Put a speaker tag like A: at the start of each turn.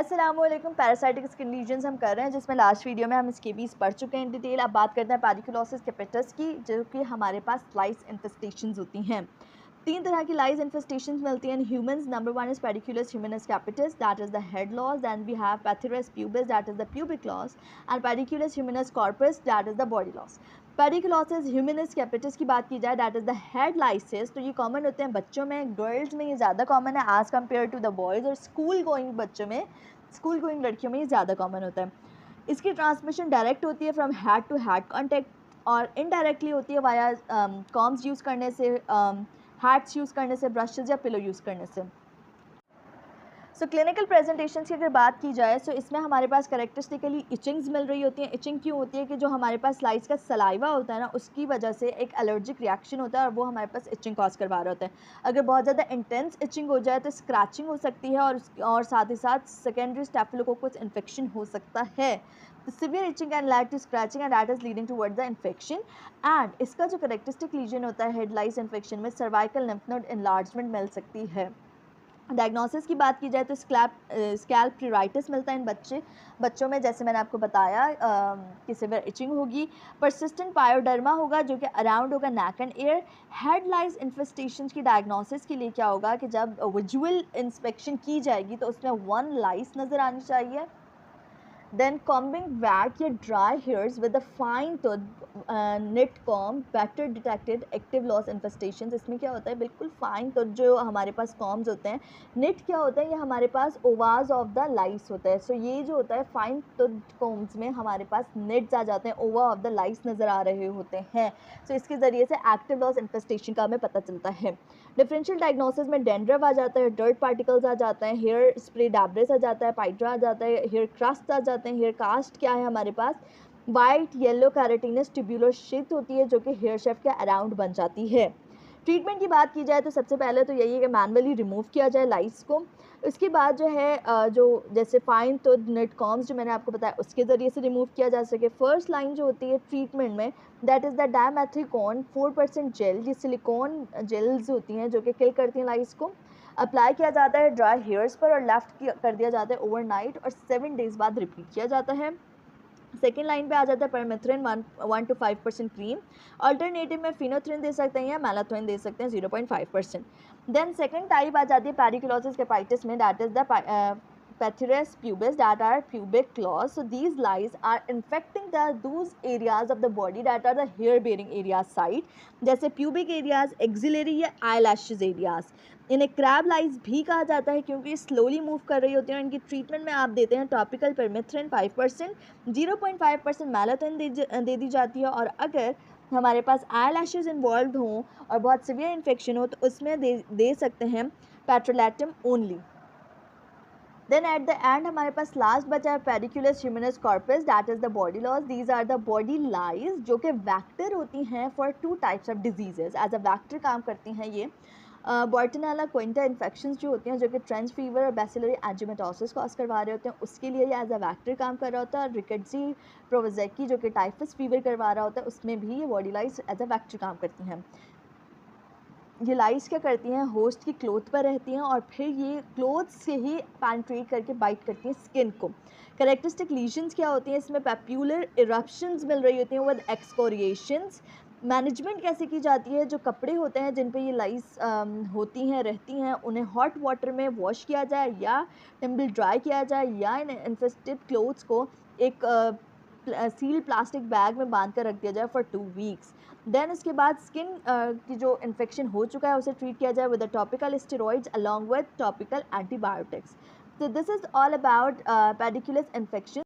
A: अस्सलामुअलैकुम। Parasitic skin lesions हम कर रहे हैं, जिसमें लास्ट वीडियो में हम स्केबीज़ पढ़ चुके हैं इन डिटेल। अब बात करते हैं पेडिकुलोसिस कैपिटस की, जो कि हमारे पास लाइस इन्फेस्टेशंस होती हैं। तीन तरह की लाइस इन्फेस्टेशंस मिलती हैं humans. Number one is pediculus humanus capitis, that is the head louse. Then we have pthirus pubis, that is the pubic louse. And pediculus humanus corpus, that is the body louse. Pediculosis humanus capitis की बात की जाए, that is the head lices. तो ये common होते हैं बच्चों में, गर्ल्स में ये ज़्यादा कॉमन है as compared to the boys, और स्कूल गोइंग बच्चों में, स्कूल गोइंग लड़कियों में ये ज़्यादा कॉमन होता है। इसकी ट्रांसमिशन डायरेक्ट होती है from head to head contact, और इनडायरेक्टली होती है वाया कॉम्स यूज़ करने से, हैट्स यूज़ करने से, ब्रशेज़ या पिलो यूज़ करने से। सो क्लिनिकल प्रेजेंटेशन की अगर बात की जाए, तो इसमें हमारे पास करेक्टरिस्टिकली इचिंग्स मिल रही होती हैं। इचिंग क्यों होती है कि जो हमारे पास लाइस का सलाइवा होता है ना, उसकी वजह से एक एलर्जिक रिएक्शन होता है और वो हमारे पास इचिंग कॉज करवा रहा होता है। अगर बहुत ज़्यादा इंटेंस इचिंग हो जाए तो स्क्रैचिंग हो सकती है, और साथ ही साथ सेकेंडरी स्टेफिलोकोकस इन्फेक्शन हो सकता है। तो severe itching can lead to scratching and that is leading towards the infection. And इसका जो करेक्टरिस्टिक लीजन होता है हेड लाइस इन्फेक्शन में, सर्वाइकल लिम्फ नोड एनलार्जमेंट मिल सकती है। डायग्नोसिस की बात की जाए तो स्कैल्प प्यूराइटिस मिलता है इन बच्चों में, जैसे मैंने आपको बताया कि सिवियर इचिंग होगी, परसिस्टेंट पायोडर्मा होगा जो कि अराउंड होगा neck and ear. Head lice infestation की डायग्नोसिस के लिए क्या होगा कि जब विजुअल इंस्पेक्शन की जाएगी तो उसमें वन लाइस नज़र आनी चाहिए। Then combing wet या dry hairs with a fine tooth knit comb better detected active loss infestations। इसमें क्या होता है, बिल्कुल फाइन tooth जो हमारे पास कॉम्स होते हैं, निट क्या होता है, ये हमारे पास ओवाज ऑफ द लाइस होता है। सो ये जो होता है फाइन tooth कॉम्स में हमारे पास निट्स आ जाते हैं, ओवा ऑफ द लाइस नज़र आ रहे होते हैं। सो इसके ज़रिए से एक्टिव लॉस इन्फेस्टेशन का हमें पता चलता है। डिफरेंशियल डायग्नोसिस में डेंड्रफ आ जाता है, डर्ट पार्टिकल्स आ जाते हैं, हेयर स्प्रे डैब्रेस आ जाता है, पाइड्रा आ जाता है, हेयर क्रस्ट आ जाते हैं। हेयर कास्ट क्या है हमारे पास, वाइट येलो कैरेटिनस ट्यूब्यूलर शीट होती है जो कि हेयर शेफ्ट के अराउंड बन जाती है। ट्रीटमेंट की बात की जाए तो सबसे पहले तो यही है कि मैनुअली रिमूव किया जाए लाइस को। उसके बाद जो है जो जैसे फाइन तो नेट कॉम्स जो मैंने आपको बताया उसके ज़रिए से रिमूव किया जा सके। फर्स्ट लाइन जो होती है ट्रीटमेंट में, दैट इज़ द डायमेथिकॉन 4% जेल, ये सिलिकॉन जेल्स होती हैं जो कि किल करती हैं लाइस को। अप्लाई किया जाता है ड्राई हेयर्स पर और लेफ्ट कर दिया जाता है ओवरनाइट, और 7 डेज़ बाद रिपीट किया जाता है। सेकेंड लाइन पे आ जाता है परमेथ्रिन 1 to 5% क्रीम। अल्टरनेटिव में फिनोथ्रिन दे सकते हैं या मैलाथोइन दे सकते हैं 0.5%। देन सेकेंड टाइप आ जाती है पेडिकुलोसिस कैपिटिस में, that is the Pethyrus pubis, that are pubic claws. So these lice are infecting those areas of the body that are the hair bearing areas side, जैसे pubic areas, axillary या eyelashes areas। इन्हें crab लाइस भी कहा जाता है क्योंकि slowly move कर रही होती हैं। इनकी ट्रीटमेंट में आप देते हैं टॉपिकल परमेथ्रिन 5%, 0.5% मैलाथोइन दे दी जाती है, और अगर हमारे पास आई लैशेज इन्वॉल्व हों और बहुत सीवियर इन्फेक्शन हो तो उसमें दे सकते हैं petrolatum only. Then at the end हमारे पास लास्ट बचा है pediculus humanus corpus, that is the body louse. These are the body lice जो कि वैक्टर होती हैं for 2 types of diseases. As a vector काम करती हैं ये। बॉर्टनेला क्विंटा इन्फेक्शंस जो होती हैं जो कि ट्रेंच फीवर और बैसिलरी एंजियोमेटोसिस कॉज करवा रहे होते हैं, उसके लिए ये एज अ वैक्टर काम कर रहा होता है। और रिकेट्सी प्रोवोज़ेकी जो कि टाइफस फीवर करवा रहा होता है, उसमें भी ये body lice as a vector काम करती हैं। ये लाइस क्या करती हैं, होस्ट की क्लोथ पर रहती हैं और फिर ये क्लोथ से ही पेनिट्रेट करके बाइट करती हैं स्किन को। करेक्टरिस्टिक लीजन्स क्या होती हैं, इसमें पेप्यूलर इरप्शंस मिल रही होती हैं विद एक्सकोरिएशंस। मैनेजमेंट कैसे की जाती है, जो कपड़े होते हैं जिन पे ये लाइस होती हैं रहती हैं, उन्हें हॉट वाटर में वॉश किया जाए या टिम्बल ड्राई किया जाए, या इन इन्फेस्टेड क्लोथ्स को एक सील प्लास्टिक बैग में बांध कर रख दिया जाए फॉर 2 वीक्स। देन उसके बाद स्किन की जो इन्फेक्शन हो चुका है उसे ट्रीट किया जाए with the topical steroids along with topical antibiotics. So this is all about pediculus infection.